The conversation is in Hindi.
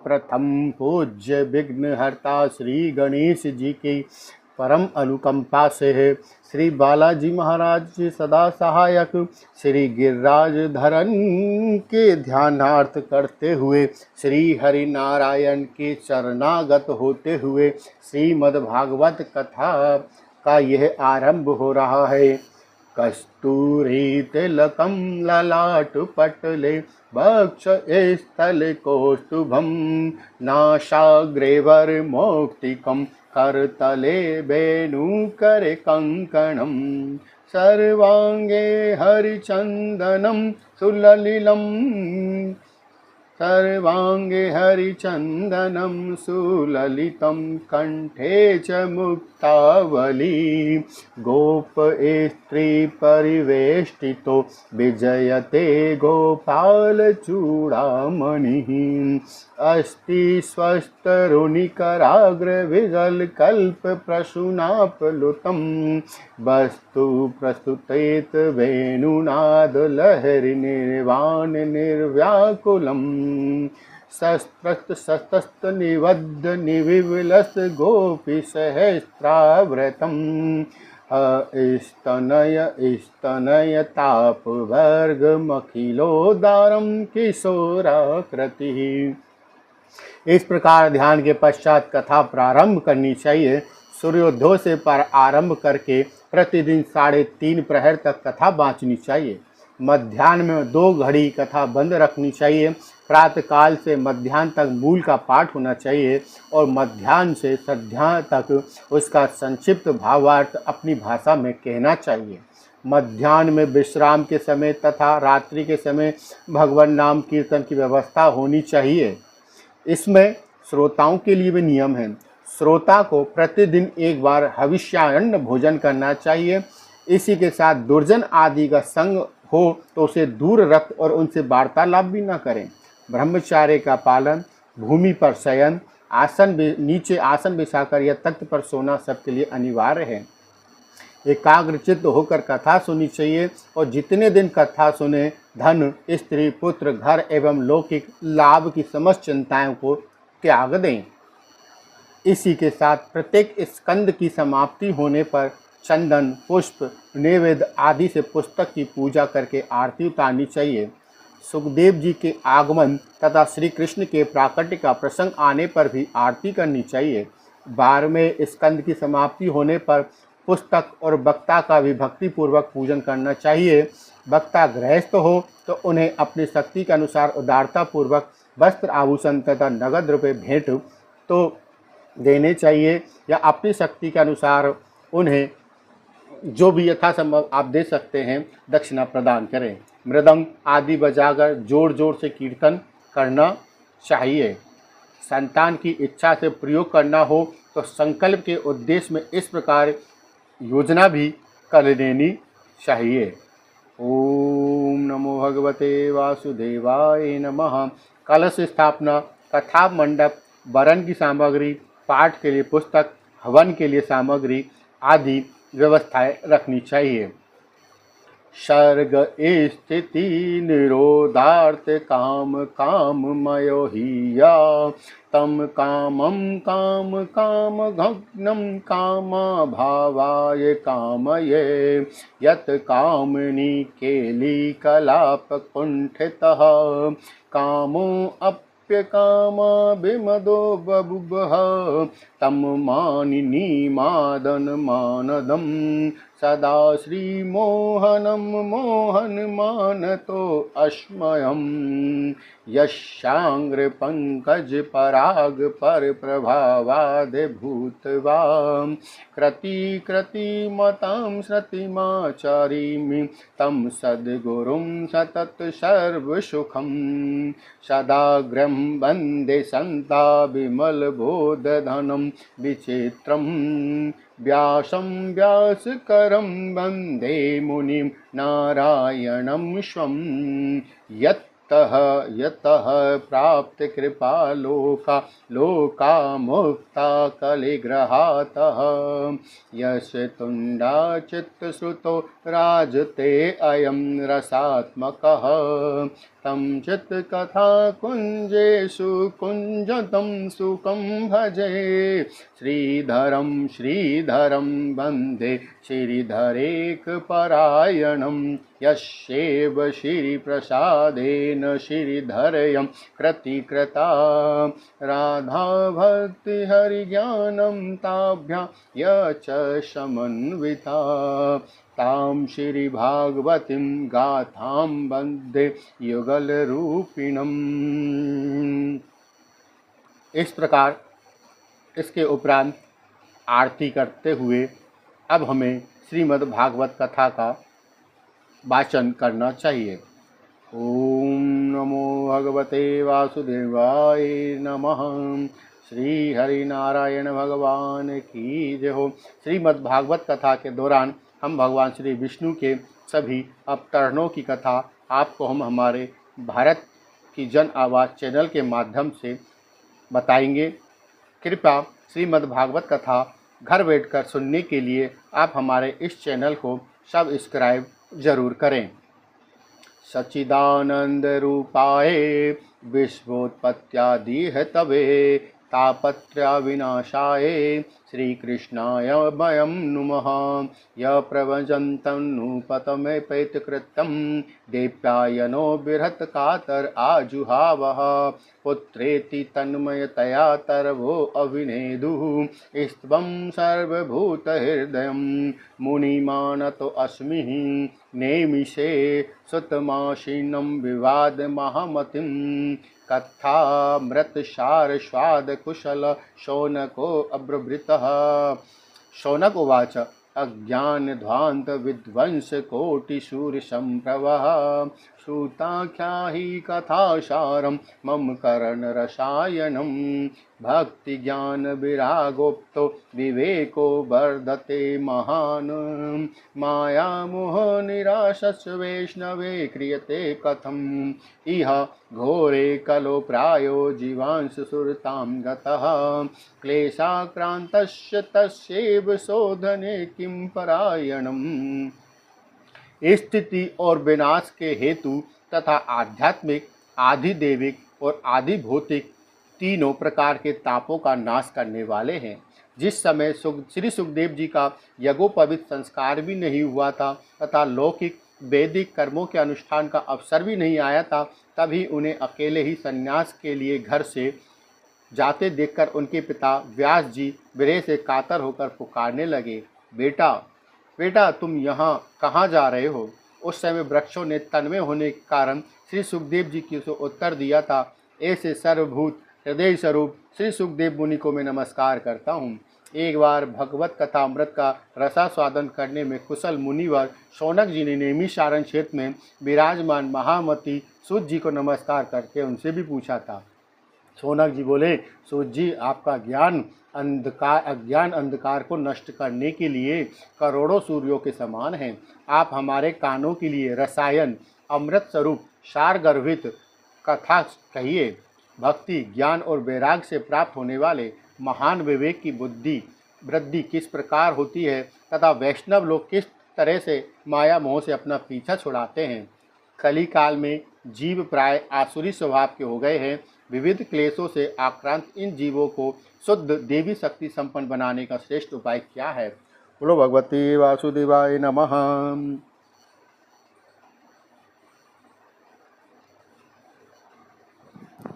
प्रथम पूज्य विघ्नहर्ता श्री गणेश जी की परम अनुकंपा से है। श्री बालाजी महाराज जी सदा सहायक श्री गिरिराज धरन के ध्यानार्थ करते हुए श्री हरि नारायण के चरणागत होते हुए श्रीमद्भागवत कथा का यह आरंभ हो रहा है। कस्तूरी तिलकम ललाट पटले वक्ष स्थल कौस्तुभम नासाग्रेवर मौक्तिकम करतले वेणुकर कंकणम सर्वांगे हरिचंदनम सुललिलम सर्वांगे हरिचंदनम सुललितं कंठे च मुक्तावली गोप स्त्री परिवेष्टितो विजयते गोपाल चूड़ामणि अस्ति स्वस्तरुणिकराग्र विगल कल्प प्रसूनापलुतं वस्तु प्रस्तुतेत वेणुनाद लहरि निर्वाण निर्व्याकुलम् सस्तस्त निवद्ध निविलस गोपी सहस्राव्रतम् स्तनय ताप वर्ग मखिलोदारम किशोराकृति। इस प्रकार ध्यान के पश्चात कथा प्रारंभ करनी चाहिए। सूर्योदय से पर आरंभ करके प्रतिदिन 3:30 प्रहर तक कथा बाँचनी चाहिए। मध्याह्न में 2 घड़ी कथा बंद रखनी चाहिए। प्रातःकाल से मध्याह्न तक मूल का पाठ होना चाहिए और मध्याह्न से संध्या तक उसका संक्षिप्त भावार्थ अपनी भाषा में कहना चाहिए। मध्याह्न में विश्राम के समय तथा रात्रि के समय भगवान नाम कीर्तन की व्यवस्था होनी चाहिए। इसमें श्रोताओं के लिए भी नियम है। श्रोता को प्रतिदिन 1 बार हविष्यान्न भोजन करना चाहिए। इसी के साथ दुर्जन आदि का संग हो तो उसे दूर रख और उनसे वार्तालाप भी न करें। ब्रह्मचार्य का पालन, भूमि पर शयन, नीचे आसन बिछाकर या तख्त पर सोना सबके लिए अनिवार्य है। एकाग्रचित्त होकर कथा सुननी चाहिए और जितने दिन कथा सुने धन, स्त्री, पुत्र, घर एवं लौकिक लाभ की समस्त चिंताओं को त्याग दें। इसी के साथ प्रत्येक स्कंद की समाप्ति होने पर चंदन, पुष्प, नैवेद्य आदि से पुस्तक की पूजा करके आरती उतारनी चाहिए। सुखदेव जी के आगमन तथा श्री कृष्ण के प्राकट्य का प्रसंग आने पर भी आरती करनी चाहिए। 12वें स्कंद की समाप्ति होने पर पुस्तक और वक्ता का भी भक्तिपूर्वक पूजन करना चाहिए। वक्ता गृहस्थ हो तो उन्हें अपनी शक्ति के अनुसार उदारतापूर्वक वस्त्र, आभूषण तथा नगद रुपये भेंट तो देने चाहिए या अपनी शक्ति के अनुसार उन्हें जो भी यथासंभव आप दे सकते हैं दक्षिणा प्रदान करें। मृदंग आदि बजाकर जोर जोर से कीर्तन करना चाहिए। संतान की इच्छा से प्रयोग करना हो तो संकल्प के उद्देश्य में इस प्रकार योजना भी कर लेनी चाहिए। ओम नमो भगवते वासुदेवाय नमः। कलश स्थापना, कथा मंडप, वरण की सामग्री, पाठ के लिए पुस्तक, हवन के लिए सामग्री आदि व्यवस्थाएं रखनी चाहिए। सर्ग स्थिति निरोधार्थ काम काममयो हिया तम कामं काम काम घग्नं कामा भावाय कामये यत कामनी केली कलाप कुंठितः कामो कामा विमदो बबुबह तम मानिनी मादन मानदम सदा श्री मोहनम मोहन मानतो अस्मयम यशांग्र पंकज पराग पर प्रभावाद भूतवा कृति कृति मतां श्रुतिमाचरीमि तम सद्गुरुं सतत सर्वसुखं सदाग्रं वन्दे सन्ता विमल बोधधनं विचित्रं व्यासं व्यासकरं वन्दे मुनिं नारायणं स्वं यतः प्राप्त कृपा लोका मुक्ता कलिग्रहातः यश तुंडा चित्तश्रुतो राजते अयं रसात्मकः तं चित्कथा कुञ्जेषु कुञ्जतं सुखं भजे। श्रीधरं वन्दे श्रीधरेकपरायणं यस्यैव श्रीप्रसादेन श्रीधरयं कृतीकृता राधा भक्तिहरिज्ञानं ताभ्यां य च समन्विता तां श्रीभागवतीं गाथां वन्दे युगलरूपिणम्। इस प्रकार इसके उपरांत आरती करते हुए अब हमें श्रीमद् भागवत कथा का वाचन करना चाहिए। ओम नमो भगवते वासुदेवाय नमः। श्री हरि नारायण भगवान की जय हो। श्रीमद् भागवत कथा के दौरान हम भगवान श्री विष्णु के सभी अवतरणों की कथा आपको हम हमारे भारत की जन आवाज़ चैनल के माध्यम से बताएंगे। कृपया श्रीमद् भागवत कथा घर बैठकर सुनने के लिए आप हमारे इस चैनल को सब्सक्राइब जरूर करें। सच्चिदानंद रूपाय विश्वोत्पत्त्यादि हेतवे तापत्रय विनाशाय श्रीकृष्णाय वयं नुमः। य प्रव्रजन्तनुपतमेपैतकृत्यं देव्यायनो बिरहत कातर आजुहावः पुत्रेति तन्मयतया तरवो अभिनेदुः स्त्वं सर्वभूतहृदयं मुनिमानतो अस्मि नेमिषे सुतमाशीनं विवादमहमतिं कथामृतसारस्वाद कुशल शौनको अब्रभृतः। शौनक उवाच अज्ञानध्वान्त विध्वंस कोटिशूरसम्प्रभः श्रुताख्या हि कथासारं मम करणरसायनं भक्तिज्ञानविरागोप्तो विवेको वर्धते महान् मायामोहनिराशस्य वैष्णवे क्रियते कथम् इह घोरे कलो प्रायो जीवांश सुरतां गतः क्लेशाक्रान्तस्य तस्यैव शोधने किं परायणम्। स्थिति और विनाश के हेतु तथा आध्यात्मिक, आधिदैविक और आधिभौतिक तीनों प्रकार के तापों का नाश करने वाले हैं। जिस समय श्री सुखदेव जी का यज्ञोपवीत संस्कार भी नहीं हुआ था तथा लौकिक वैदिक कर्मों के अनुष्ठान का अवसर भी नहीं आया था, तभी उन्हें अकेले ही संन्यास के लिए घर से जाते देखकर उनके पिता व्यास जी विरह से कातर होकर पुकारने लगे, बेटा बेटा तुम यहाँ कहाँ जा रहे हो। उस समय वृक्षों ने तन्मय होने के कारण श्री सुखदेव जी की उत्तर दिया था, ऐसे सर्वभूत हृदय स्वरूप श्री सुखदेव मुनि को मैं नमस्कार करता हूँ। एक बार भगवत कथा अमृत का रसास्वादन करने में कुशल मुनिवर शौनक जी ने नैमिषारण्य क्षेत्र में विराजमान महामती सूत जी को नमस्कार करके उनसे भी पूछा था। शौनक जी बोले, सूत जी आपका अज्ञान अंधकार को नष्ट करने के लिए करोड़ों सूर्यों के समान हैं। आप हमारे कानों के लिए रसायन अमृत स्वरूप सार गर्भित कथा कहिए। भक्ति ज्ञान और वैराग से प्राप्त होने वाले महान विवेक की बुद्धि वृद्धि किस प्रकार होती है तथा वैष्णव लोग किस तरह से माया मोह से अपना पीछा छुड़ाते हैं। कली काल में जीव प्राय आसुरी स्वभाव के हो गए हैं। विविध क्लेशों से आक्रांत इन जीवों को शुद्ध देवी शक्ति संपन्न बनाने का श्रेष्ठ उपाय क्या है। बोलो भगवते वासुदेवाय नमः।